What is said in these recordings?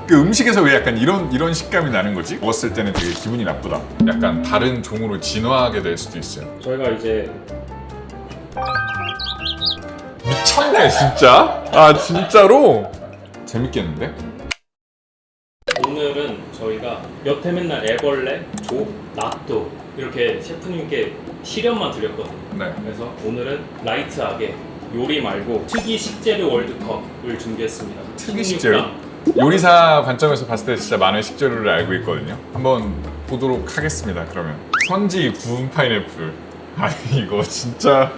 그 음식에서 왜 약간 이런 식감이 나는 거지? 먹었을 때는 되게 기분이 나쁘다. 약간 다른 종으로 진화하게 될 수도 있어요. 저희가 이제 미쳤네 진짜. 아 진짜로 재밌겠는데? 오늘은 저희가 여태 맨날 애벌레, 조, 낫또 이렇게 셰프님께 시련만 드렸거든요. 네. 그래서 오늘은 라이트하게 요리 말고 특이 식재료 월드컵을 준비했습니다. 특이 식재료? 요리사 관점에서 봤을 때 진짜 많은 식재료를 알고 있거든요. 한번 보도록 하겠습니다. 그러면 선지 구운 파인애플. 아니 이거 진짜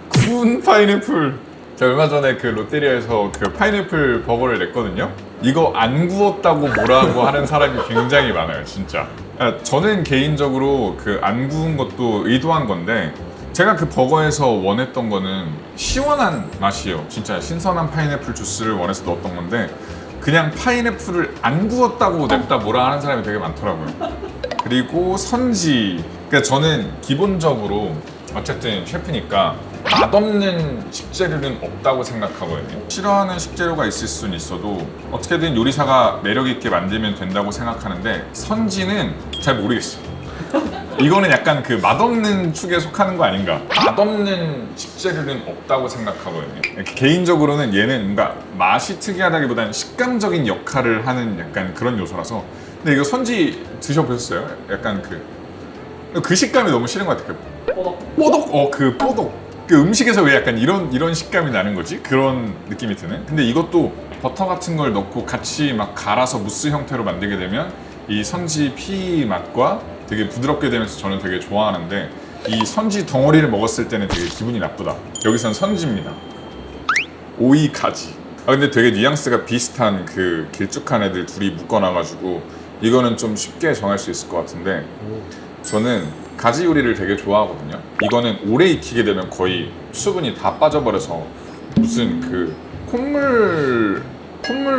구운 파인애플. 제가 얼마 전에 그 롯데리아에서 그 파인애플 버거를 냈거든요. 이거 안 구웠다고 뭐라고 하는 사람이 굉장히 많아요, 진짜. 저는 개인적으로 그 안 구운 것도 의도한 건데 제가 그 버거에서 원했던 거는 시원한 맛이에요. 진짜 신선한 파인애플 주스를 원해서 넣었던 건데 그냥 파인애플을 안 구웠다고 냅다 뭐라 하는 사람이 되게 많더라고요. 그리고 선지. 그러니까 저는 기본적으로 어쨌든 셰프니까 맛없는 식재료는 없다고 생각하거든요. 싫어하는 식재료가 있을 수는 있어도 어떻게든 요리사가 매력 있게 만들면 된다고 생각하는데 선지는 잘 모르겠어요. 이거는 약간 그 맛없는 축에 속하는 거 아닌가. 맛없는 식재료는 없다고 생각하거든요. 개인적으로는 얘는 뭔가 맛이 특이하다기보다는 식감적인 역할을 하는 약간 그런 요소라서. 근데 이거 선지 드셔보셨어요? 약간 그 식감이 너무 싫은 것 같아요. 뽀독? 그 뽀독. 그 음식에서 왜 약간 이런 식감이 나는 거지? 그런 느낌이 드네. 근데 이것도 버터 같은 걸 넣고 같이 막 갈아서 무스 형태로 만들게 되면 이 선지 피 맛과 되게 부드럽게 되면서 저는 되게 좋아하는데 이 선지 덩어리를 먹었을 때는 되게 기분이 나쁘다. 여기선 선지입니다. 오이 가지. 근데 되게 뉘앙스가 비슷한 그 길쭉한 애들 둘이 묶어놔가지고 이거는 좀 쉽게 정할 수 있을 것 같은데 저는 가지 요리를 되게 좋아하거든요. 이거는 오래 익히게 되면 거의 수분이 다 빠져버려서 무슨 그 콧물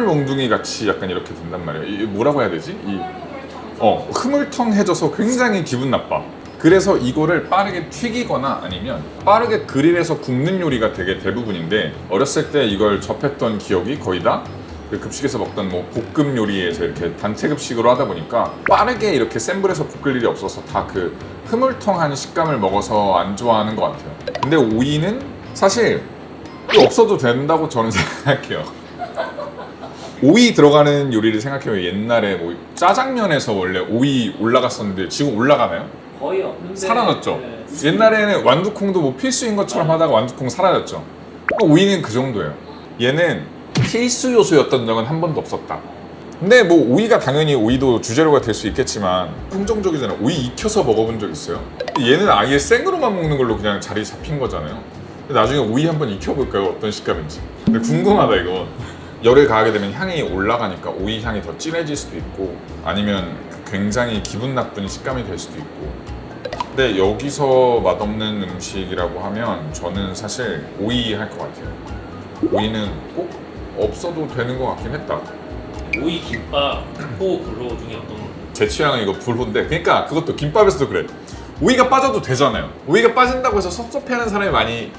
몽둥이 같이 약간 이렇게 된단 말이에요. 이게 뭐라고 해야 되지? 흐물텅해져서 굉장히 기분 나빠. 그래서 이거를 빠르게 튀기거나 아니면 빠르게 그릴에서 굽는 요리가 되게 대부분인데 어렸을 때 이걸 접했던 기억이 거의 다 그 급식에서 먹던 뭐 볶음 요리에서 이렇게 단체 급식으로 하다 보니까 빠르게 이렇게 센 불에서 볶을 일이 없어서 다 그 흐물텅한 식감을 먹어서 안 좋아하는 것 같아요. 근데 오이는 사실 없어도 된다고 저는 생각해요. 오이 들어가는 요리를 생각해요. 옛날에 뭐 짜장면에서 원래 오이 올라갔었는데 지금 올라가나요? 거의 없는데 사라졌죠. 네. 옛날에는 완두콩도 뭐 필수인 것처럼 하다가 완두콩 사라졌죠. 오이는 그 정도예요. 얘는 필수 요소였던 적은 한 번도 없었다. 근데 뭐 오이가 당연히 오이도 주재료가 될 수 있겠지만 긍정적이잖아요. 오이 익혀서 먹어본 적 있어요? 얘는 아예 생으로만 먹는 걸로 그냥 자리 잡힌 거잖아요. 나중에 오이 한번 익혀볼까요? 어떤 식감인지. 근데 궁금하다 이거. 열을 가하게 되면 향이 올라가니까 오이 향이 더 진해질 수도 있고 아니면 굉장히 기분 나쁜 식감이 될 수도 있고. 근데 여기서 맛없는 음식이라고 하면 저는 사실 오이 할 것 같아요. 오이는 꼭 없어도 되는 것 같긴 했다. 오이 김밥 호 불호 중에 어떤 제 취향은 이거 불호인데 그러니까 그것도 김밥에서도 그래. 오이가 빠져도 되잖아요. 오이가 빠진다고 해서 섭섭해하는 사람이 많이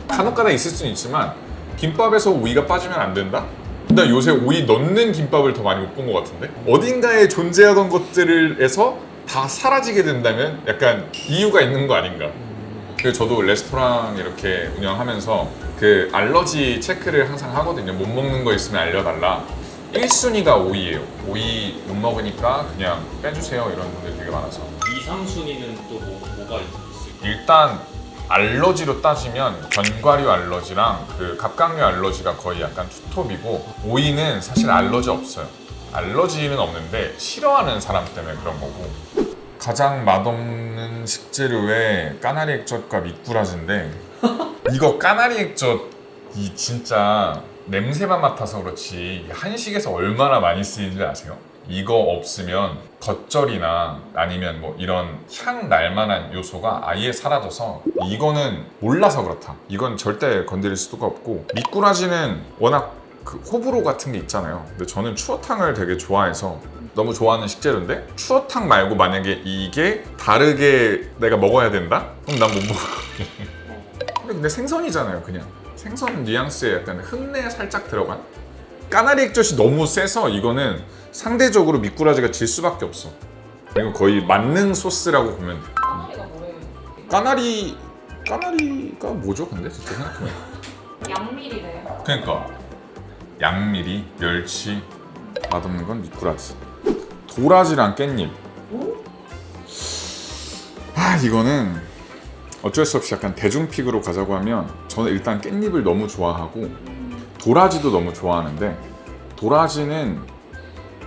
간혹가다 있을 수는 있지만 김밥에서 오이가 빠지면 안 된다? 근데 요새 오이 넣는 김밥을 더 많이 못 본 것 같은데? 어딘가에 존재하던 것들에서 다 사라지게 된다면 약간 이유가 있는 거 아닌가? 그래서 저도 레스토랑 이렇게 운영하면서 그 알러지 체크를 항상 하거든요. 못 먹는 거 있으면 알려달라. 1순위가 오이예요. 오이 못 먹으니까 그냥 빼주세요 이런 분들 되게 많아서 2, 3순위는 또 뭐가 있을까요? 일단 알러지로 따지면 견과류 알러지랑 그 갑각류 알러지가 거의 약간 투톱이고 오이는 사실 알러지 없어요. 알러지는 없는데 싫어하는 사람 때문에 그런 거고 가장 맛없는 식재료에 까나리 액젓과 미꾸라지인데 이거 까나리 액젓이 진짜 냄새만 맡아서 그렇지 한식에서 얼마나 많이 쓰이는지 아세요? 이거 없으면 겉절이나 아니면 뭐 이런 향 날만한 요소가 아예 사라져서 이거는 몰라서 그렇다. 이건 절대 건드릴 수가 없고 미꾸라지는 워낙 그 호불호 같은 게 있잖아요. 근데 저는 추어탕을 되게 좋아해서 너무 좋아하는 식재료인데 추어탕 말고 만약에 이게 다르게 내가 먹어야 된다? 그럼 난 못 먹어. 근데 생선이잖아요, 그냥. 생선 뉘앙스에 약간 흙내 살짝 들어간? 까나리 액젓이 너무 세서 이거는 상대적으로 미꾸라지가 질 수밖에 없어. 이건 거의 만능 소스라고 보면 돼. 까나리가 뭐래요? 까나리가 뭐죠 근데 진짜 생각해보면. 양미리래요. 그러니까 양미리, 멸치, 맛없는 건 미꾸라지. 도라지랑 깻잎. 이거는 어쩔 수 없이 약간 대중픽으로 가자고 하면 저는 일단 깻잎을 너무 좋아하고 도라지도 너무 좋아하는데 도라지는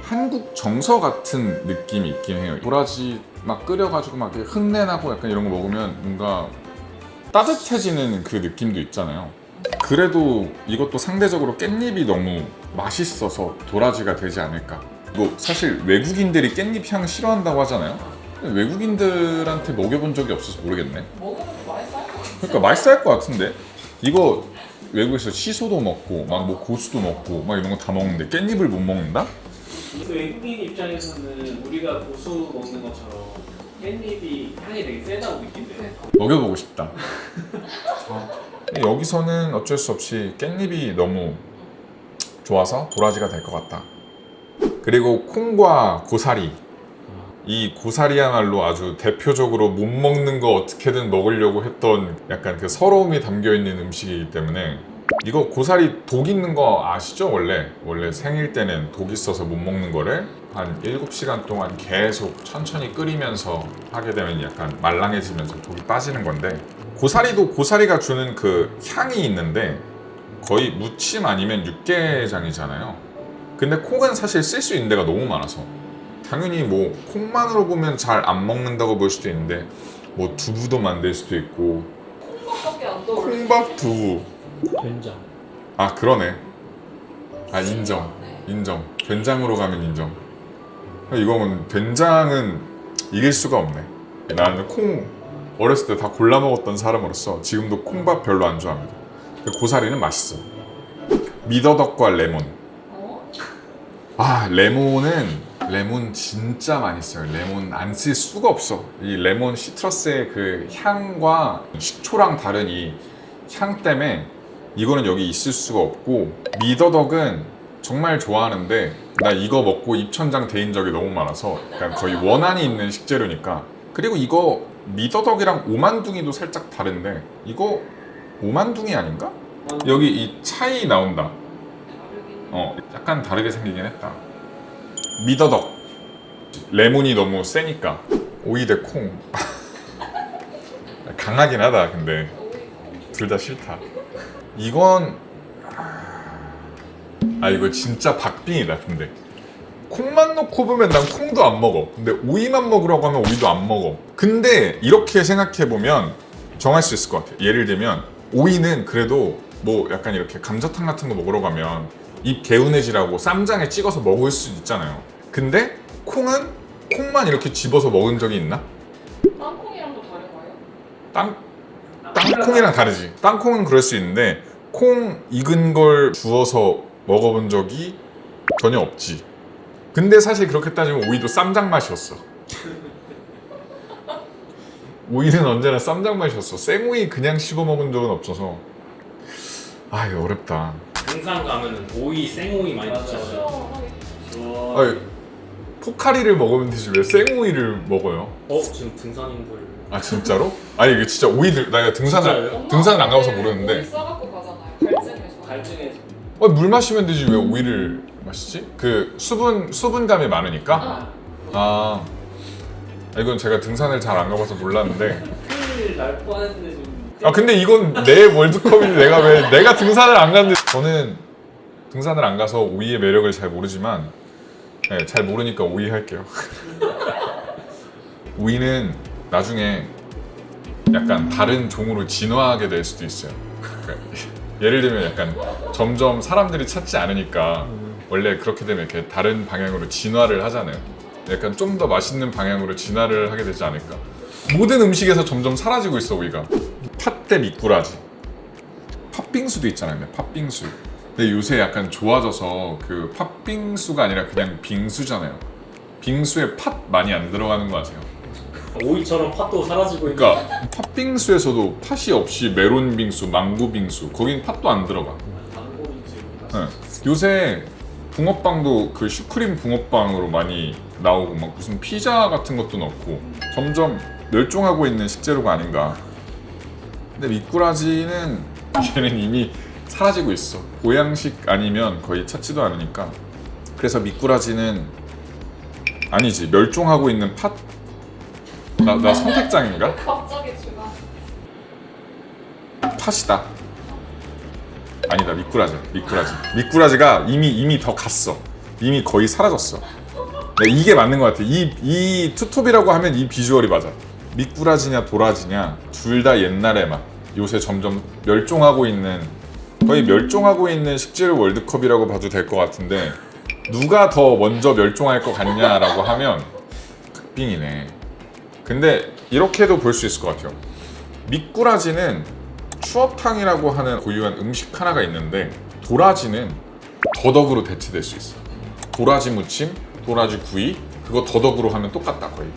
한국 정서 같은 느낌이 있긴 해요. 도라지 막 끓여가지고 막 이렇게 흙내나고 약간 이런 거 먹으면 뭔가 따뜻해지는 그 느낌도 있잖아요. 그래도 이것도 상대적으로 깻잎이 너무 맛있어서 도라지가 되지 않을까. 뭐 사실 외국인들이 깻잎 향 싫어한다고 하잖아요. 근데 외국인들한테 먹여본 적이 없어서 모르겠네. 먹으면 맛있어요? 그러니까 맛있을 것 같은데 이거 외국에서 시소도 먹고 막 뭐 고수도 먹고 막 이런 거 다 먹는데 깻잎을 못 먹는다? 그 외국인 입장에서는 우리가 고수 먹는 것처럼 깻잎이 향이 되게 세다고 느낀대요. 먹여보고 싶다. 근데 여기서는 어쩔 수 없이 깻잎이 너무 좋아서 도라지가 될 것 같다. 그리고 콩과 고사리. 이 고사리야말로 아주 대표적으로 못 먹는 거 어떻게든 먹으려고 했던 약간 그 서러움이 담겨있는 음식이기 때문에 이거 고사리 독 있는 거 아시죠? 원래 생일 때는 독 있어서 못 먹는 거를 한 7시간 동안 계속 천천히 끓이면서 하게 되면 약간 말랑해지면서 독이 빠지는 건데 고사리도 고사리가 주는 그 향이 있는데 거의 무침 아니면 육개장이잖아요. 근데 콩은 사실 쓸 수 있는 데가 너무 많아서 당연히 뭐 콩만으로 보면 잘 안 먹는다고 볼 수도 있는데 뭐 두부도 만들 수도 있고 콩밥밖에 안 떠오르. 콩밥 두부. 된장. 아 그러네. 아 인정. 네. 인정. 된장으로 가면 인정. 이거는 된장은 이길 수가 없네. 나는 콩 어렸을 때 다 골라 먹었던 사람으로서 지금도 콩밥 별로 안 좋아합니다. 근데 고사리는 맛있어. 미더덕과 레몬. 레몬 진짜 많이 써요. 레몬 안 쓸 수가 없어. 이 레몬 시트러스의 그 향과 식초랑 다른 이 향 때문에 이거는 여기 있을 수가 없고 미더덕은 정말 좋아하는데 나 이거 먹고 입천장 데인 적이 너무 많아서 약간 거의 원한이 있는 식재료니까. 그리고 이거 미더덕이랑 오만둥이도 살짝 다른데 이거 오만둥이 아닌가? 여기 이 차이 나온다. 약간 다르게 생기긴 했다. 미더덕 레몬이 너무 세니까 오이 대 콩. 강하긴 하다. 근데 둘 다 싫다. 이건 이거 진짜 박빙이다. 근데 콩만 넣고 보면 난 콩도 안 먹어. 근데 오이만 먹으라고 하면 오이도 안 먹어. 근데 이렇게 생각해보면 정할 수 있을 것 같아. 예를 들면 오이는 그래도 뭐 약간 이렇게 감자탕 같은 거 먹으러 가면 입 개운해지라고 쌈장에 찍어서 먹을 수 있잖아요. 근데 콩은 콩만 이렇게 집어서 먹은 적이 있나? 땅콩이랑도 다른가요? 땅콩이랑 다르지. 땅콩은 그럴 수 있는데 콩 익은 걸 주워서 먹어본 적이 전혀 없지. 근데 사실 그렇게 따지면 오이도 쌈장 맛이었어. 오이는 언제나 쌈장 맛이었어. 생오이 그냥 씹어 먹은 적은 없어서. 이거 어렵다. 등산 가면은 오이, 생오이 많이 맞아요. 드시잖아요. 아니, 포카리를 먹으면 되지 왜 생오이를 먹어요? 지금 등산인들 아 진짜로? 아니 이게 진짜 오이들 나 진짜요? 등산을 안 가봐서 오이 모르는데 싸갖고 가잖아요. 갈증에서. 갈증에서. 물 마시면 되지 왜 오이를 마시지? 그 수분감이 많으니까? 이건 제가 등산을 잘 안 가봐서 몰랐는데 큰일 날 뻔했는데 지금. 근데 이건 내 월드컵인데 내가 등산을 안 갔는데 저는 등산을 안 가서 오이의 매력을 잘 모르지만 잘 모르니까 오이 할게요. 오이는 나중에 약간 다른 종으로 진화하게 될 수도 있어요. 그러니까 예를 들면 약간 점점 사람들이 찾지 않으니까 원래 그렇게 되면 이렇게 다른 방향으로 진화를 하잖아요. 약간 좀 더 맛있는 방향으로 진화를 하게 되지 않을까. 모든 음식에서 점점 사라지고 있어 오이가. 팥대 미꾸라지. 팥빙수도 있잖아요. 팥빙수. 근데 요새 약간 좋아져서 그 팥빙수가 아니라 그냥 빙수잖아요. 빙수에 팥 많이 안 들어가는 거 아세요? 오이처럼 팥도 사라지고 있는. 그러니까 팥빙수에서도 팥이 없이 메론 빙수, 망고 빙수 거긴 팥도 안 들어가. 망고빙수. 네. 요새 붕어빵도 그 슈크림 붕어빵으로 많이 나오고 막 무슨 피자 같은 것도 넣고 점점 멸종하고 있는 식재료가 아닌가. 근데 미꾸라지는 얘는 이미 사라지고 있어. 보양식 아니면 거의 찾지도 않으니까. 그래서 미꾸라지는 아니지, 멸종하고 있는 팥? 나 선택장인가? 갑자기 주가. 팥이다. 아니다, 미꾸라지가 이미 더 갔어. 이미 거의 사라졌어. 네, 이게 맞는 것 같아. 이 투톱이라고 하면 이 비주얼이 맞아. 미꾸라지냐 도라지냐 둘 다 옛날의 맛. 요새 점점 멸종하고 있는, 거의 멸종하고 있는 식재료 월드컵이라고 봐도 될 것 같은데 누가 더 먼저 멸종할 것 같냐라고 하면 극빙이네. 근데 이렇게도 볼 수 있을 것 같아요. 미꾸라지는 추어탕이라고 하는 고유한 음식 하나가 있는데 도라지는 더덕으로 대체될 수 있어. 도라지 무침, 도라지 구이, 그거 더덕으로 하면 똑같다 거의.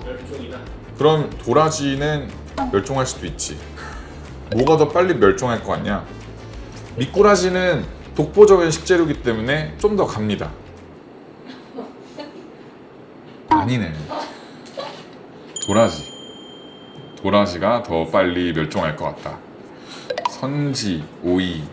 멸종이다. 그럼 도라지는 멸종할 수도 있지. 뭐가 더 빨리 멸종할 것 같냐? 미꾸라지는 독보적인 식재료이기 때문에 좀 더 갑니다. 아니네. 도라지가 더 빨리 멸종할 것 같다. 선지, 오이.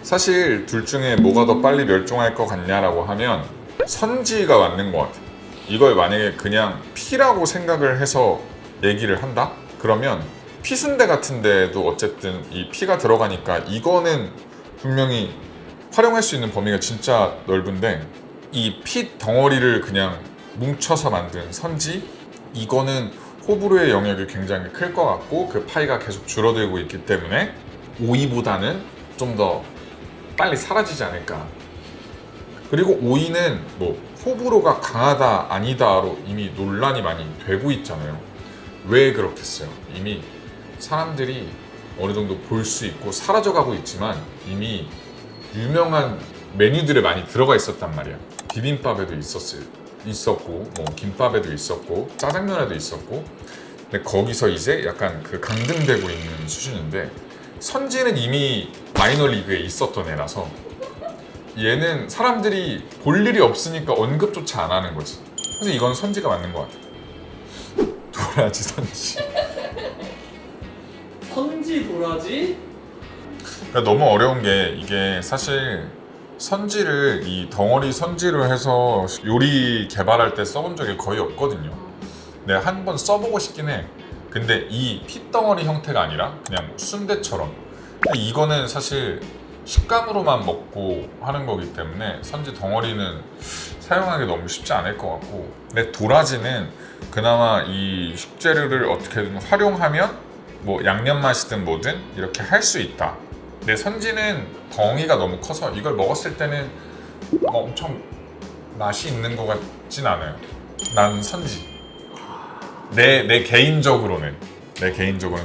사실 둘 중에 뭐가 더 빨리 멸종할 것 같냐라고 하면 선지가 맞는 것 같아. 이걸 만약에 그냥 피라고 생각을 해서 얘기를 한다? 그러면 피순대 같은 데도 어쨌든 이 피가 들어가니까 이거는 분명히 활용할 수 있는 범위가 진짜 넓은데 이 피 덩어리를 그냥 뭉쳐서 만든 선지? 이거는 호불호의 영역이 굉장히 클 것 같고 그 파이가 계속 줄어들고 있기 때문에 오이보다는 좀 더 빨리 사라지지 않을까. 그리고 오이는 뭐 호불호가 강하다 아니다로 이미 논란이 많이 되고 있잖아요. 왜 그렇겠어요? 이미 사람들이 어느 정도 볼 수 있고 사라져가고 있지만 이미 유명한 메뉴들에 많이 들어가 있었단 말이야. 비빔밥에도 있었고 뭐 김밥에도 있었고 짜장면에도 있었고. 근데 거기서 이제 약간 그 강등되고 있는 수준인데 선지는 이미 마이너리그에 있었던 애라서 얘는 사람들이 볼 일이 없으니까 언급조차 안 하는 거지. 그래서 이건 선지가 맞는 것 같아. 도라지 선지. 선지 도라지? 그러니까 너무 어려운 게 이게 사실 선지를 이 덩어리 선지로 해서 요리 개발할 때 써본 적이 거의 없거든요. 내가 한 번 써보고 싶긴 해. 근데 이 핏덩어리 형태가 아니라 그냥 순대처럼. 근데 이거는 사실 식감으로만 먹고 하는 거기 때문에 선지 덩어리는 사용하기 너무 쉽지 않을 것 같고, 근데 도라지는 그나마 이 식재료를 어떻게든 활용하면 뭐 양념 맛이든 뭐든 이렇게 할 수 있다. 근데 선지는 덩이가 너무 커서 이걸 먹었을 때는 엄청 맛이 있는 것 같진 않아요. 난 선지. 내 개인적으로는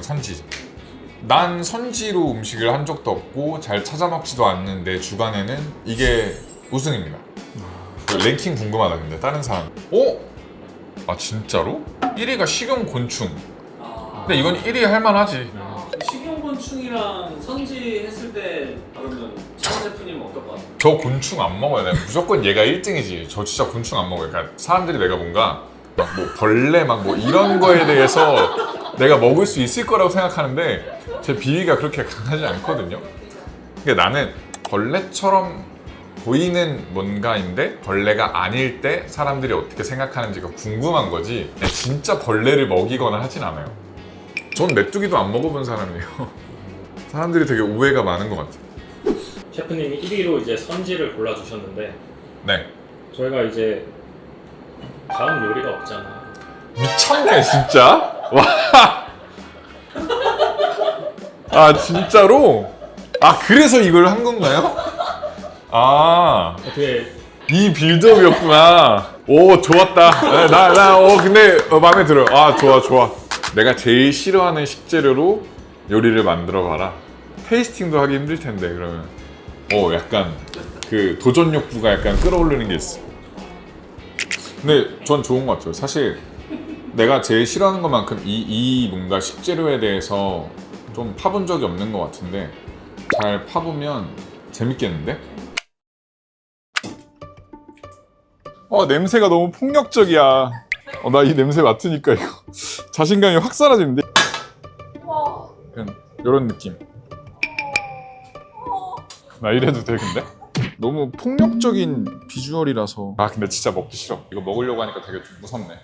선지. 난 선지로 음식을 한 적도 없고 잘 찾아 먹지도 않는 내 주간에는 이게 우승입니다. 랭킹 궁금하다. 근데 다른 사람 아 진짜로? 1위가 식용곤충. 근데 이건 1위 할만하지. 식용곤충이랑 선지 했을 때 그러면 정 셰프님은 어떨 것 같아요? 저 곤충 안 먹어요. 내가 무조건 얘가 1등이지. 저 진짜 곤충 안 먹어요. 그러니까 사람들이 내가 뭔가 막 뭐 벌레 막 뭐 이런 거에 대해서 내가 먹을 수 있을 거라고 생각하는데 제 비위가 그렇게 강하지 않거든요. 그러니까 나는 벌레처럼 보이는 뭔가인데 벌레가 아닐 때 사람들이 어떻게 생각하는지가 궁금한 거지 진짜 벌레를 먹이거나 하진 않아요. 전 메뚜기도 안 먹어본 사람이에요. 사람들이 되게 오해가 많은 것 같아요. 셰프님이 1위로 이제 선지를 골라주셨는데 네. 저희가 이제 다음 요리가 없잖아. 미쳤네 진짜. 와. 아 진짜로? 아 그래서 이걸 한 건가요? 아. 어떻게 이 빌드업이었구나. 오 좋았다. 근데 마음에 들어요. 아 좋아. 내가 제일 싫어하는 식재료로 요리를 만들어 봐라. 테이스팅도 하기 힘들 텐데 그러면. 약간 그 도전 욕구가 약간 끌어오르는 게 있어. 근데 전 좋은 것 같아요. 사실 내가 제일 싫어하는 것만큼 이 뭔가 식재료에 대해서 좀 파본 적이 없는 것 같은데 잘 파보면 재밌겠는데? 냄새가 너무 폭력적이야. 나 이 냄새 맡으니까 이거 자신감이 확 사라지는데? 와. 그냥 이런 느낌. 나 이래도 돼 근데? 너무 폭력적인 비주얼이라서 근데 진짜 먹기 싫어. 이거 먹으려고 하니까 되게 좀 무섭네.